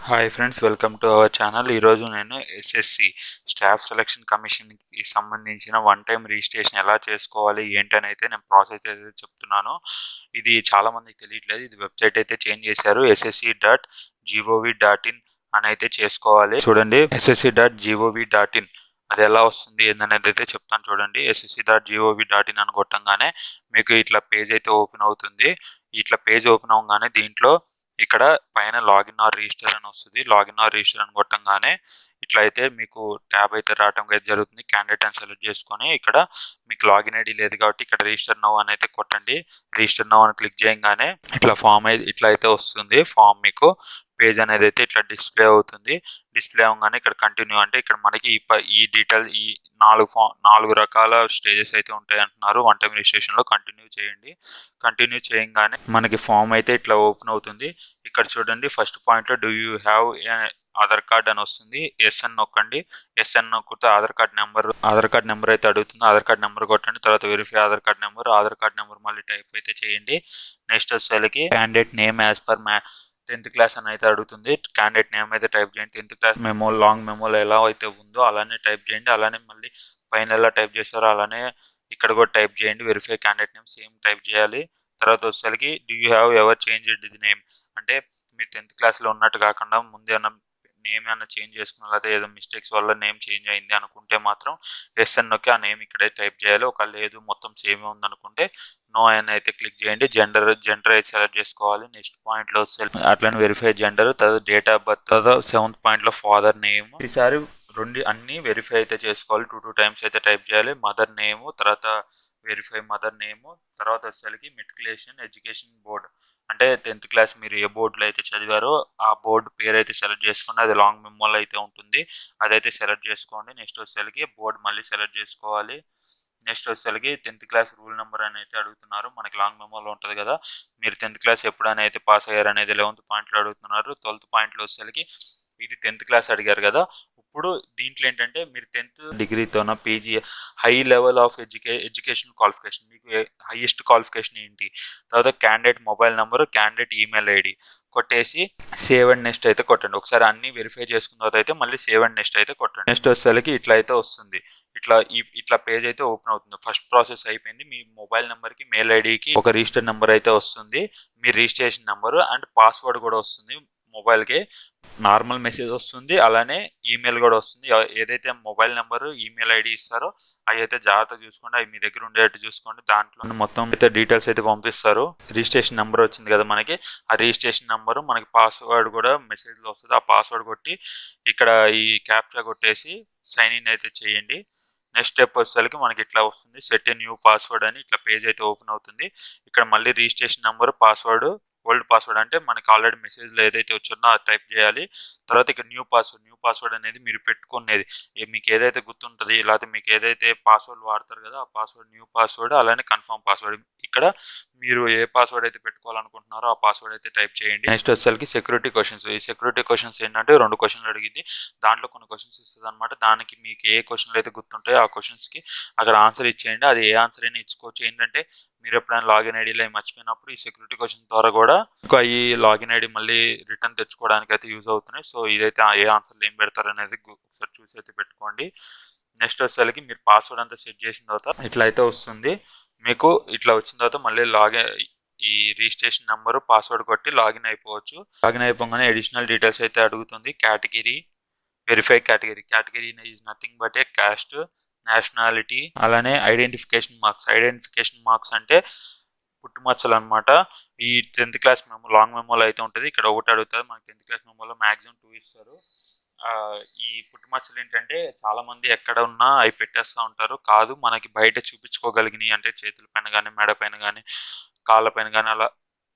Hi friends, welcome to our channel. ఈరోజు నేను SSC staff selection కమిషన్కి సంబంధించిన వన్ టైం రిజిస్ట్రేషన్ ఎలా చేసుకోవాలి ఏంటని అయితే నేను ప్రాసెస్ అయితే చెప్తున్నాను. ఇది చాలామందికి తెలియట్లేదు. ఇది వెబ్సైట్ అయితే చేంజ్ చేశారు. ssc.gov.in అని అయితే చేసుకోవాలి. చూడండి, ssc.gov.in అది ఎలా వస్తుంది ఏందనేది అయితే చెప్తాను. చూడండి, ssc.gov.in అని కొట్టంగానే మీకు ఇట్లా పేజ్ అయితే ఓపెన్ అవుతుంది. ఇట్లా పేజ్ ఓపెన్ అవగానే దీంట్లో ఇక్కడ పైన లాగిన్ ఆర్ రిజిస్టర్ అని వస్తుంది. లాగిన్ ఆర్ రిజిస్టర్ అని కొట్టంగానే ఇట్లా అయితే మీకు ట్యాబ్ అయితే రావడం అయితే జరుగుతుంది. క్యాండిడేట్ అని సెలెక్ట్ చేసుకొని ఇక్కడ మీకు లాగిన్ ఐడి లేదు కాబట్టి ఇక్కడ రిజిస్టర్ నౌ అని అయితే కొట్టండి. రిజిస్టర్ నౌ అని క్లిక్ చేయగానే ఇట్లా ఫామ్ అయితే ఇట్లా అయితే వస్తుంది. ఫామ్ మీకు పేజ్ అనేది అయితే ఇట్లా డిస్ప్లే అవుతుంది. డిస్ప్లే అవగానే ఇక్కడ కంటిన్యూ అంటే ఇక్కడ మనకి ఈ డీటెయిల్ ఈ నాలుగు రకాల స్టేజెస్ అయితే ఉంటాయి అంటున్నారు. వన్ టైం రిజిస్ట్రేషన్లో కంటిన్యూ చేయండి. కంటిన్యూ చేయగానే మనకి ఫామ్ అయితే ఇట్లా ఓపెన్ అవుతుంది. ఇక్కడ చూడండి, ఫస్ట్ పాయింట్లో do you have Aadhaar card అని వస్తుంది. ఎస్ అని నొక్కండి. ఎస్ అని నొక్కితే ఆధార్ కార్డ్ నెంబర్ అయితే అడుగుతుంది. ఆధార్ కార్డ్ నెంబర్ కొట్టండి. తర్వాత వెరిఫై ఆధార్ కార్డ్ నెంబర్ మళ్ళీ టైప్ అయితే చేయండి. నెక్స్ట్ వచ్చేసరికి candidate name as per 10th class అని అయితే అడుగుతుంది. క్యాండిడేట్ నేమ్ అయితే టైప్ చేయండి. 10th క్లాస్ మెమో లాంగ్ మెమోలో ఎలా అయితే ఉందో అలానే టైప్ చేయండి. అలానే మళ్ళీ పైన ఎలా టైప్ చేస్తారో అలానే ఇక్కడ కూడా టైప్ చేయండి. Verify candidate name same type చేయాలి. తర్వాత వచ్చేసరికి do you have ever changed the name అంటే మీరు 10th క్లాస్లో ఉన్నట్టు కాకుండా ముందే ఏమన్నా నేమ్ ఏమన్నా చేంజ్ చేసుకున్నా లేదా ఏదో మిస్టేక్స్ వల్ల నేమ్ చేంజ్ అయింది అనుకుంటే మాత్రం ఎస్ అని నొక్కి ఆ నేమ్ ఇక్కడే టైప్ చేయాలి. ఒక లేదు మొత్తం సేమే ఉందనుకుంటే నో అని అయితే క్లిక్ చేయండి. జెండర్ అయితే సెలెక్ట్ చేసుకోవాలి. నెక్స్ట్ పాయింట్లో అట్లనే వెరిఫై జెండర్, తర్వాత డేట్ ఆఫ్ బర్త్, తర్వాత 7th పాయింట్లో ఫాదర్ నేమ్. ఈసారి అన్ని వెరిఫై అయితే చేసుకోవాలి. 2 టైమ్స్ అయితే టైప్ చేయాలి. మదర్ నేమ్, తర్వాత వెరిఫై మదర్ నేమ్, తర్వాత వచ్చేసరికి మెట్రికులేషన్ ఎడ్యుకేషన్ బోర్డ్ అంటే 10th క్లాస్ మీరు ఏ బోర్డులో అయితే చదివారో ఆ బోర్డు పేరు అయితే సెలెక్ట్ చేసుకోండి. అది లాంగ్ మెమోలో అయితే ఉంటుంది. అదైతే సెలెక్ట్ చేసుకోండి. నెక్స్ట్ వచ్చేసరికి బోర్డు మళ్ళీ సెలెక్ట్ చేసుకోవాలి. నెక్స్ట్ వచ్చేసరికి 10th క్లాస్ రూల్ నెంబర్ అని అయితే అడుగుతున్నారు. మనకి లాంగ్ మెమోలో ఉంటుంది కదా, మీరు 10th క్లాస్ ఎప్పుడైనా అయితే పాస్ అయ్యారు అనేది 11th పాయింట్లో అడుగుతున్నారు. 12th పాయింట్లో వచ్చేసరికి ఇది 10th క్లాస్ అడిగారు కదా. ఇప్పుడు దీంట్లో ఏంటంటే మీరు 10th డిగ్రీతోన PG high level of education qualification మీకు హైయెస్ట్ క్వాలిఫికేషన్ ఏంటి, తర్వాత candidate mobile number, candidate email ID కొట్టేసి సేవ్ అండ్ నెక్స్ట్ అయితే కొట్టండి. ఒకసారి అన్ని వెరిఫై చేసుకున్న తర్వాత అయితే మళ్ళీ సేవ్ అండ్ నెక్స్ట్ అయితే కొట్టండి. నెక్స్ట్ వచ్చేసరికి ఇట్లా అయితే వస్తుంది. ఇట్లా పేజ్ అయితే ఓపెన్ అవుతుంది. ఫస్ట్ ప్రాసెస్ అయిపోయింది. మీ మొబైల్ నెంబర్కి మెయిల్ ఐడికి ఒక రిజిస్టర్ నెంబర్ అయితే వస్తుంది. మీ రిజిస్ట్రేషన్ నెంబర్ అండ్ పాస్వర్డ్ కూడా వస్తుంది. మొబైల్కి నార్మల్ మెసేజ్ వస్తుంది, అలానే ఈమెయిల్ కూడా వస్తుంది. ఏదైతే మొబైల్ నెంబర్ ఈమెయిల్ ఐడి ఇస్తారో అవి అయితే జాగ్రత్తగా చూసుకోండి. అవి మీ దగ్గర ఉండేటట్టు చూసుకోండి. దాంట్లో మొత్తం అయితే డీటెయిల్స్ అయితే పంపిస్తారు. రిజిస్ట్రేషన్ నెంబర్ వచ్చింది కదా మనకి, ఆ రిజిస్ట్రేషన్ నెంబరు మనకి పాస్వర్డ్ కూడా మెసేజ్లో వస్తుంది. ఆ పాస్వర్డ్ కొట్టి ఇక్కడ ఈ క్యాప్చా కొట్టేసి సైన్ ఇన్ అయితే చేయండి. నెక్స్ట్ స్టెప్ వచ్చేసరికి మనకి ఇట్లా వస్తుంది, సెట్ ఏ న్యూ పాస్వర్డ్ అని ఇట్లా పేజ్ అయితే ఓపెన్ అవుతుంది. ఇక్కడ మళ్ళీ registration number, password, old password అంటే మనకి ఆల్రెడీ మెసేజ్లో ఏదైతే వచ్చిందో అది టైప్ చేయాలి. తర్వాత ఇక్కడ న్యూ పాస్వర్డ్ అనేది మీరు పెట్టుకునేది మీకు ఏదైతే గుర్తుంటుంది, లేకపోతే మీకు ఏదైతే పాస్వర్డ్ వాడతారు కదా ఆ పాస్వర్డ్ న్యూ పాస్వర్డ్, అలానే కన్ఫర్మ్ పాస్వర్డ్. ఇక్కడ మీరు ఏ పాస్వర్డ్ అయితే పెట్టుకోవాలనుకుంటున్నారో ఆ పాస్వర్డ్ అయితే టైప్ చేయండి. నెక్స్ట్ వచ్చేసరికి సెక్యూరిటీ క్వశ్చన్స్. ఈ సెక్యూరిటీ క్వశ్చన్స్ ఏంటంటే 2 క్వశ్చన్లు అడిగింది. దాంట్లో కొన్ని క్వశ్చన్స్ ఇస్తుంది అనమాట. దానికి మీకు ఏ క్వశ్చన్లు అయితే గుర్తుంటాయో ఆ క్వశ్చన్స్కి అక్కడ ఆన్సర్ ఇచ్చేయండి. అది ఏ ఆన్సర్ అయినా ఇచ్చుకోవచ్చు. ఏంటంటే మీరు ఎప్పుడైనా లాగిన్ ఐడీలో మర్చిపోయినప్పుడు ఈ సెక్యూరిటీ క్వశ్చన్ ద్వారా కూడా ఈ లాగిన్ ఐడి మళ్ళీ రిటర్న్ తెచ్చుకోవడానికి అయితే యూజ్ అవుతున్నాయి. సో ఇదైతే ఏ ఆన్సర్లు ఏం పెడతారు అనేది ఒకసారి చూసి అయితే పెట్టుకోండి. నెక్స్ట్ వచ్చేసరికి మీరు పాస్వర్డ్ అంతా సెట్ చేసిన తర్వాత ఇట్లా అయితే వస్తుంది. మీకు ఇట్లా వచ్చిన తర్వాత మళ్ళీ ఈ రిజిస్ట్రేషన్ నెంబర్, పాస్వర్డ్ కొట్టి లాగిన్ అయిపోవచ్చు. లాగిన్ అయిపోగానే అడిషనల్ డీటెయిల్స్ అయితే అడుగుతుంది. Category, verify category is nothing but A caste, nationality, అలానే ఐడెంటిఫికేషన్ మార్క్స్ అంటే పుట్టుమచ్చలు అనమాట. ఈ 10th క్లాస్ మెమో లాంగ్ మెమోలో అయితే ఉంటుంది. ఇక్కడ ఒకటి అడుగుతారు. మనకి 10th క్లాస్ మెమోలో మ్యాక్సిమం 2 ఇస్తారు. ఈ పుట్టుమచ్చలు ఏంటంటే చాలా మంది ఎక్కడ ఉన్నా అవి పెట్టేస్తూ ఉంటారు. కాదు, మనకి బయట చూపించుకోగలిగినాయి అంటే చేతుల పైన కానీ, మెడ పైన కానీ, కాళ్ళ పైన కానీ అలా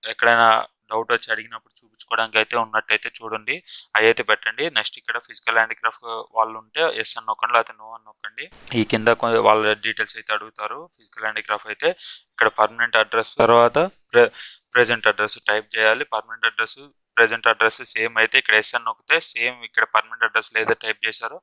ఎక్కడైనా డౌట్ వచ్చి అడిగినప్పుడు చూపించుకోవడానికి అయితే ఉన్నట్టయితే చూడండి, అవి అయితే పెట్టండి. నెక్స్ట్ ఇక్కడ ఫిజికల్ హ్యాండిక్రాఫ్ట్ వాళ్ళు ఉంటే ఎస్ అని నొక్కండి, లేకపోతే నో అని నొక్కండి. ఈ కింద వాళ్ళ డీటెయిల్స్ అయితే అడుగుతారు. ఫిజికల్ హ్యాండిక్రాఫ్ట్ అయితే ఇక్కడ పర్మనెంట్ అడ్రస్, తర్వాత ప్రెజెంట్ అడ్రస్ టైప్ చేయాలి. Permanent address, present address same అయితే ఇక్కడ ఎస్ అని నొక్కితే సేమ్ ఇక్కడ పర్మనెంట్ అడ్రస్ లేదా టైప్ చేశారో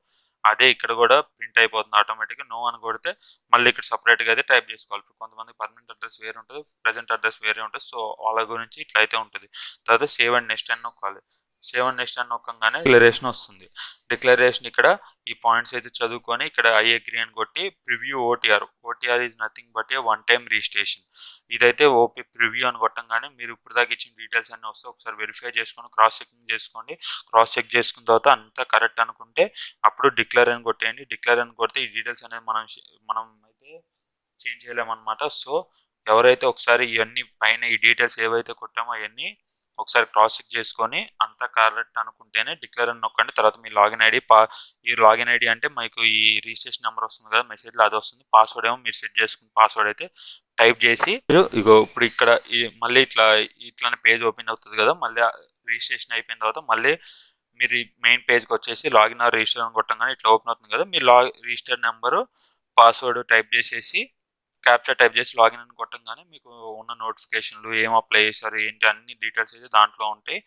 అదే ఇక్కడ కూడా ప్రింట్ అయిపోతుంది ఆటోమేటిక్గా. నో అని కొడితే మళ్ళీ ఇక్కడ సపరేట్గా అయితే టైప్ చేసుకోవాలి. కొంతమంది పర్మనెంట్ అడ్రస్ వేరే ఉంటుంది, ప్రెజెంట్ అడ్రస్ వేరే ఉంటుంది. సో వాళ్ళ గురించి ఇట్లా అయితే ఉంటుంది. తర్వాత సేవ్ అండ్ నెక్స్ట్ అని నొక్కాలి. సేవ్ అండ్ నెక్స్ట్ అని నొక్కగానే డిక్లరేషన్ వస్తుంది. డిక్లరేషన్ ఇక్కడ ఈ పాయింట్స్ అయితే చదువుకొని ఇక్కడ ఐ అగ్రీ అని కొట్టి preview OTR is nothing but A one time registration. ఇదైతే ఓపీ ప్రివ్యూ అని కొట్టంగానే మీరు ఇప్పుడు దాకా ఇచ్చిన డీటెయిల్స్ అన్నీ వస్తే ఒకసారి వెరిఫై చేసుకొని క్రాస్ చెకింగ్ చేసుకోండి. క్రాస్ చెక్ చేసుకున్న తర్వాత అంతా కరెక్ట్ అనుకుంటే అప్పుడు డిక్లేర్ అని కొట్టేయండి. డిక్లేర్ అని కొడితే ఈ డీటెయిల్స్ అనేది మనం అయితే చేంజ్ చేయలేమన్నమాట. సో ఎవరైతే ఒకసారి ఇవన్నీ పైన ఈ డీటెయిల్స్ ఏవైతే కొట్టామో అవన్నీ ఒకసారి క్రాస్ చెక్ చేసుకొని అంతా కరెక్ట్ అనుకుంటేనే డిక్లేర్ అని నొక్కండి. తర్వాత మీ లాగిన్ ఐడి ఈ లాగిన్ ఐడి అంటే మీకు ఈ రిజిస్ట్రేషన్ నెంబర్ వస్తుంది కదా మెసేజ్లో, అది వస్తుంది. పాస్వర్డ్ ఏమో మీరు సెట్ చేసుకున్న పాస్వర్డ్ అయితే టైప్ చేసి మీరు ఇగో ఇప్పుడు ఇక్కడ మళ్ళీ ఇట్లానే పేజ్ ఓపెన్ అవుతుంది కదా. మళ్ళీ రిజిస్ట్రేషన్ అయిపోయిన తర్వాత మళ్ళీ మీరు మెయిన్ పేజ్కి వచ్చేసి లాగిన్ ఆర్ రిజిస్టర్ అని కొట్టంగానే ఇట్లా ఓపెన్ అవుతుంది కదా. మీరు రిజిస్టర్ నెంబరు పాస్వర్డ్ టైప్ చేసేసి క్యాప్చర్ టైప్ చేసి లాగిన్ అని కొట్టంగానే మీకు ఉన్న నోటిఫికేషన్లు ఏం అప్లై చేశారు ఏంటి అన్ని డీటెయిల్స్ అయితే దాంట్లో ఉంటాయి.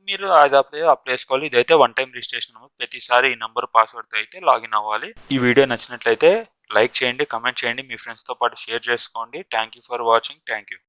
మీరు అది అప్లై చేసుకోవాలి. ఇదైతే వన్ టైం రిజిస్ట్రేషన్ నెంబర్, ప్రతిసారి ఈ నెంబర్ పాస్వర్డ్తో అయితే లాగిన్ అవ్వాలి. ఈ వీడియో నచ్చినట్లయితే లైక్ చేయండి, కమెంట్ చేయండి, మీ ఫ్రెండ్స్తో పాటు షేర్ చేసుకోండి. Thank you for watching. Thank you.